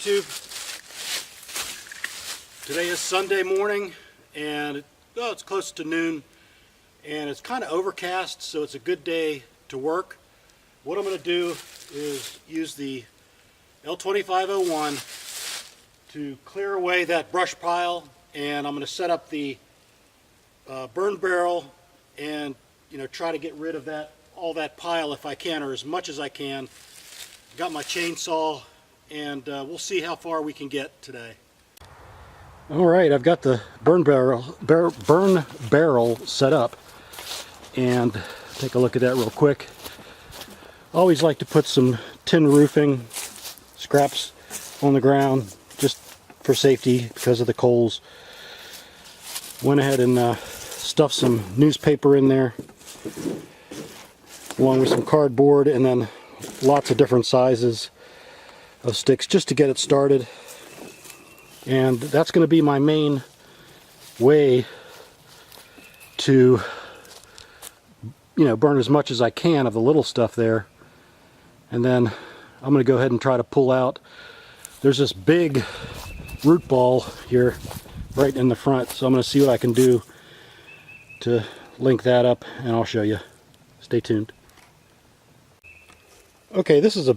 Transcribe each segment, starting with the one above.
YouTube. Today is Sunday morning and it's close to noon and it's kind of overcast, so it's a good day to work. What I'm going to do is use the L2501 to clear away that brush pile, and I'm going to set up the burn barrel and try to get rid of all that pile if I can, or as much as I can. Got my chainsaw, and we'll see how far we can get today. All right, I've got the burn barrel set up, and take a look at that real quick. Always like to put some tin roofing scraps on the ground just for safety because of the coals. Went ahead and stuffed some newspaper in there along with some cardboard, and then lots of different sizes of sticks just to get it started. And that's going to be my main way to burn as much as I can of the little stuff there. And then I'm going to go ahead and try to pull out. There's this big root ball here right in the front, so I'm going to see what I can do to link that up, and I'll show you. Stay tuned. Okay, this is going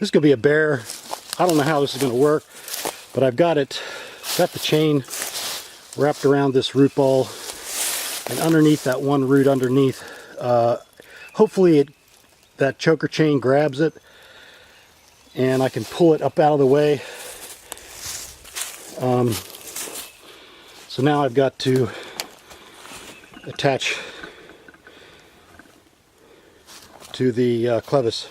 to be a bear. I don't know how this is going to work, but I've got the chain wrapped around this root ball, and underneath that one root underneath, hopefully that choker chain grabs it and I can pull it up out of the way. So now I've got to attach to the clevis.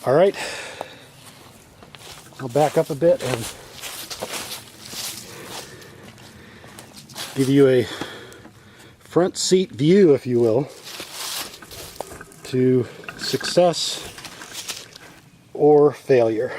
All right, I'll back up a bit and give you a front seat view, if you will, to success or failure.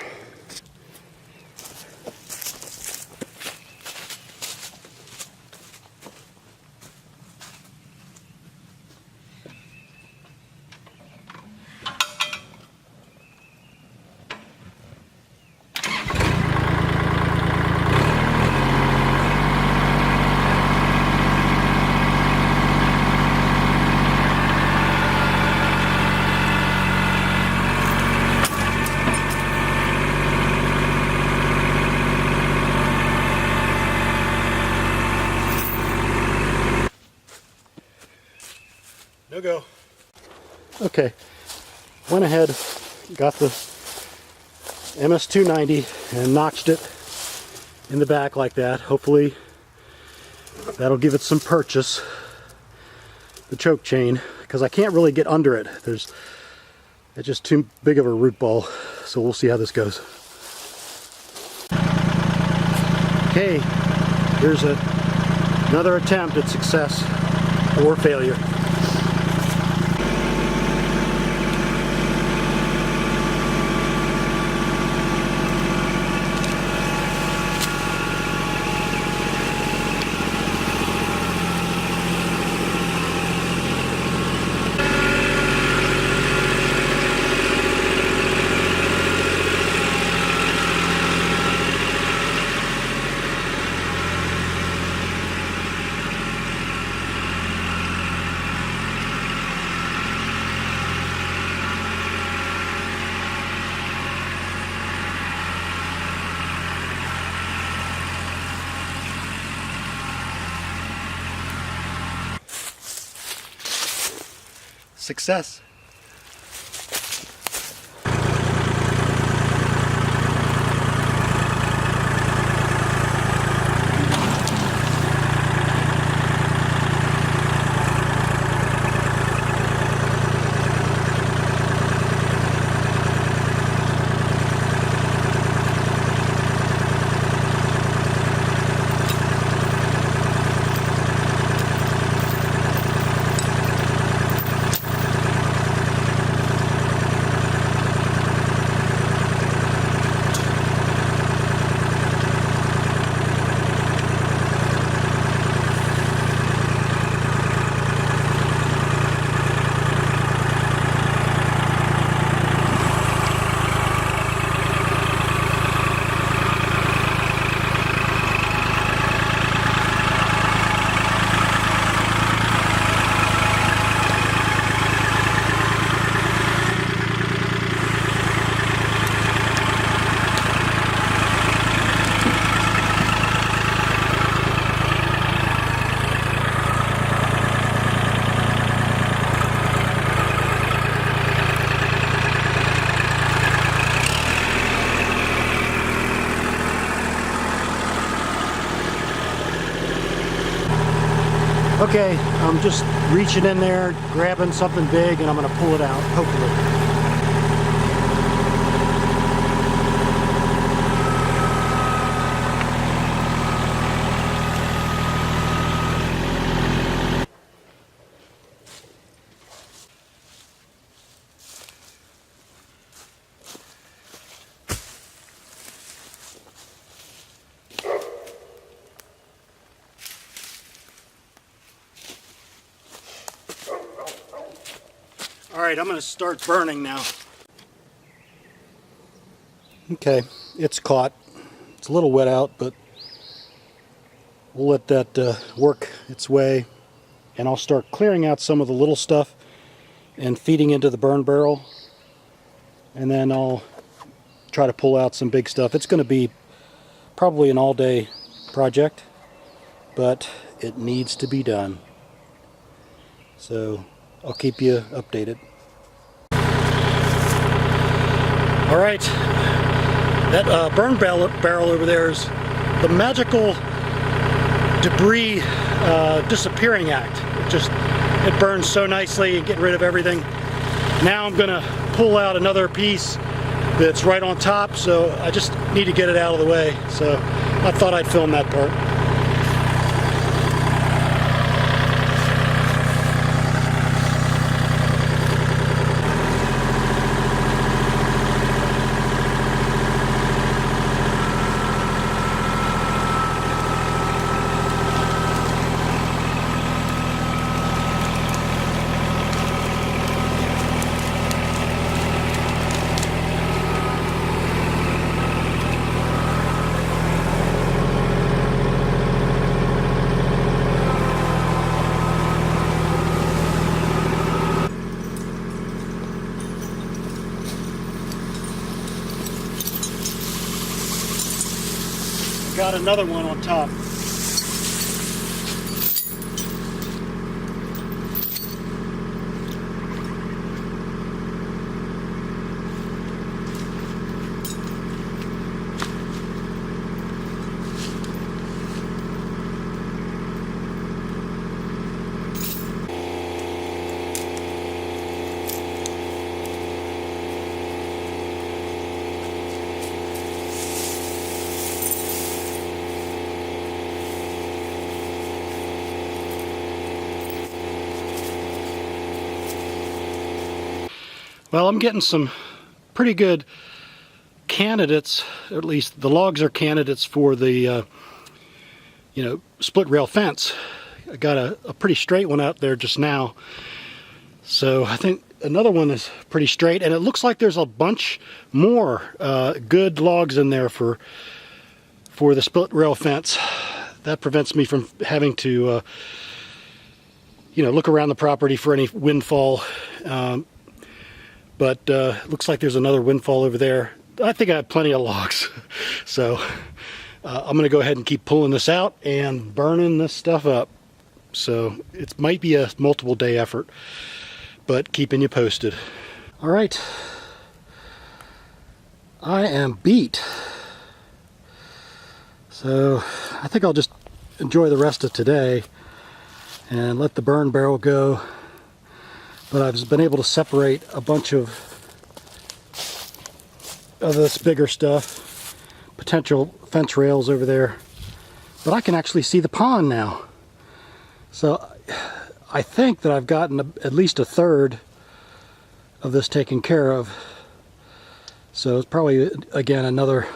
No go. Okay, went ahead, got the MS290 and notched it in the back like that. Hopefully that'll give it some purchase, the choke chain, because I can't really get under it. It's just too big of a root ball, so we'll see how this goes. Okay, here's another attempt at success or failure. Success. Okay, I'm just reaching in there, grabbing something big, and I'm going to pull it out, hopefully. Alright, I'm going to start burning now. Okay, it's caught. It's a little wet out, but we'll let that work its way. And I'll start clearing out some of the little stuff and feeding into the burn barrel. And then I'll try to pull out some big stuff. It's going to be probably an all-day project, but it needs to be done. So I'll keep you updated. Alright, that burn barrel over there is the magical debris disappearing act. It burns so nicely and get rid of everything. Now I'm going to pull out another piece that's right on top, so I just need to get it out of the way. So I thought I'd film that part. Got another one on top. Well, I'm getting some pretty good candidates, or at least the logs are candidates for the, split rail fence. I got a pretty straight one out there just now. So I think another one is pretty straight, and it looks like there's a bunch more good logs in there for the split rail fence. That prevents me from having to, look around the property for any windfall. But looks like there's another windfall over there. I think I have plenty of logs. So I'm going to go ahead and keep pulling this out and burning this stuff up. So it might be a multiple day effort, but keeping you posted. All right. I am beat. So I think I'll just enjoy the rest of today and let the burn barrel go. But I've been able to separate a bunch of this bigger stuff, potential fence rails over there. But I can actually see the pond now. So I think that I've gotten at least a third of this taken care of. So it's probably, again, another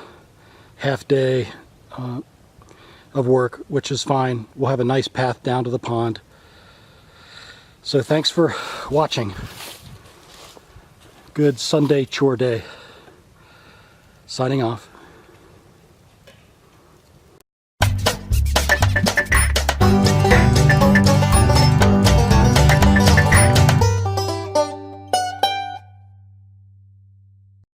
half day of work, which is fine. We'll have a nice path down to the pond. So thanks for watching. Good Sunday chore day. Signing off.